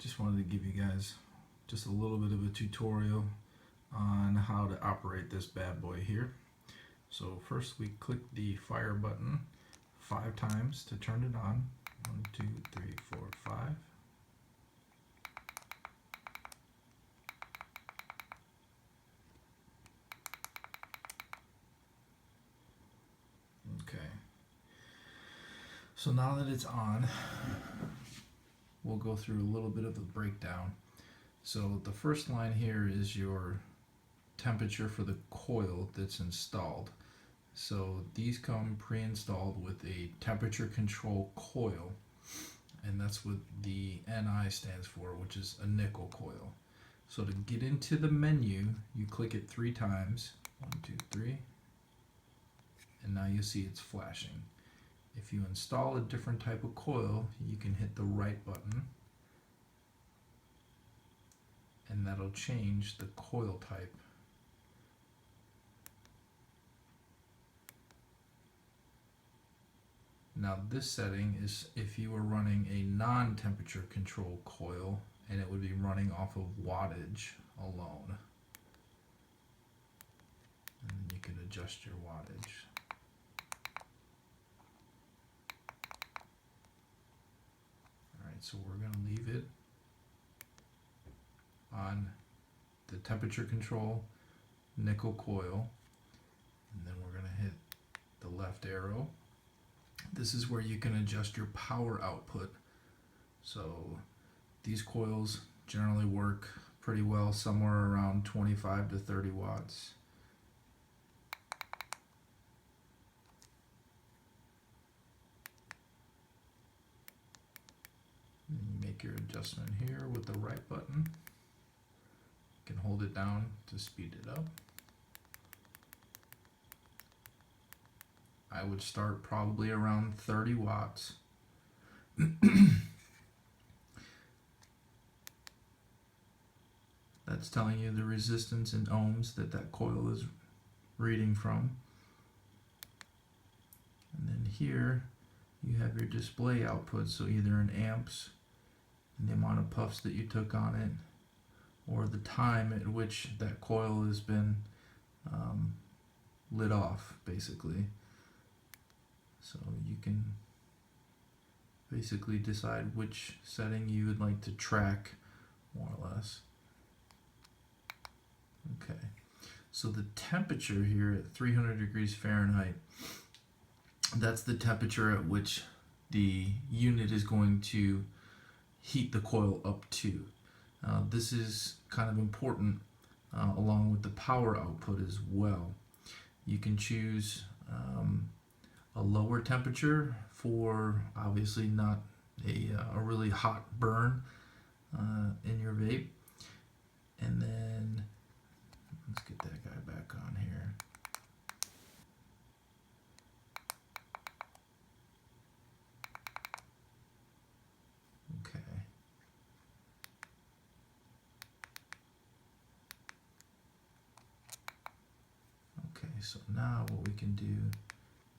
just wanted to give you guys just a little bit of a tutorial on how to operate this bad boy here. So first we click the fire button 5 times to turn it on. 1, 2, 3, 4, 5. Okay. So now that it's on, we'll go through a little bit of a breakdown. So the first line here is your temperature for the coil that's installed. So these come pre-installed with a temperature control coil, and that's what the NI stands for, which is a nickel coil. So to get into the menu, you click it 3 times. 1, 2, 3. And now you see it's flashing. If you install a different type of coil, you can hit the right button, and that'll change the coil type. Now this setting is if you were running a non-temperature control coil, and it would be running off of wattage alone. And then you can adjust your wattage. Alright, so we're going to leave it on the temperature control nickel coil, and then we're going to hit the left arrow. This is where you can adjust your power output. So these coils generally work pretty well, somewhere around 25 to 30 watts. And you make your adjustment here with the right button. You can hold it down to speed it up. I would start probably around 30 watts. That's telling you the resistance in ohms that that coil is reading from. And then here you have your display output, so either in amps and the amount of puffs that you took on it, or the time at which that coil has been lit off, basically. So you can basically decide which setting you would like to track, more or less. Okay, so the temperature here at 300 degrees Fahrenheit, that's the temperature at which the unit is going to heat the coil up to. This is kind of important along with the power output as well. You can choose a lower temperature for obviously not a really hot burn in your vape, and then let's get that guy back on here. Okay. Okay, so now what we can do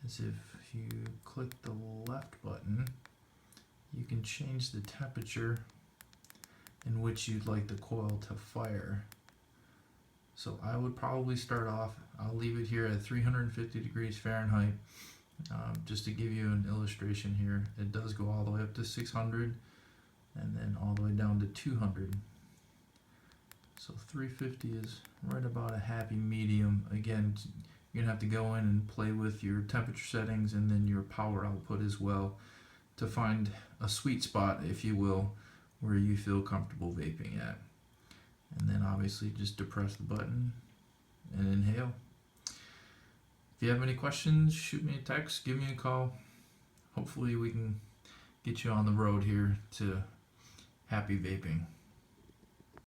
is if you click the left button, you can change the temperature in which you'd like the coil to fire. So I would probably start off, I'll leave it here at 350 degrees Fahrenheit, just to give you an illustration here. It does go all the way up to 600 and then all the way down to 200. So 350 is right about a happy medium. Again, you're gonna have to go in and play with your temperature settings and then your power output as well to find a sweet spot, if you will, where you feel comfortable vaping at. And then obviously just depress the button and inhale. If you have any questions, shoot me a text, give me a call. Hopefully we can get you on the road here to happy vaping.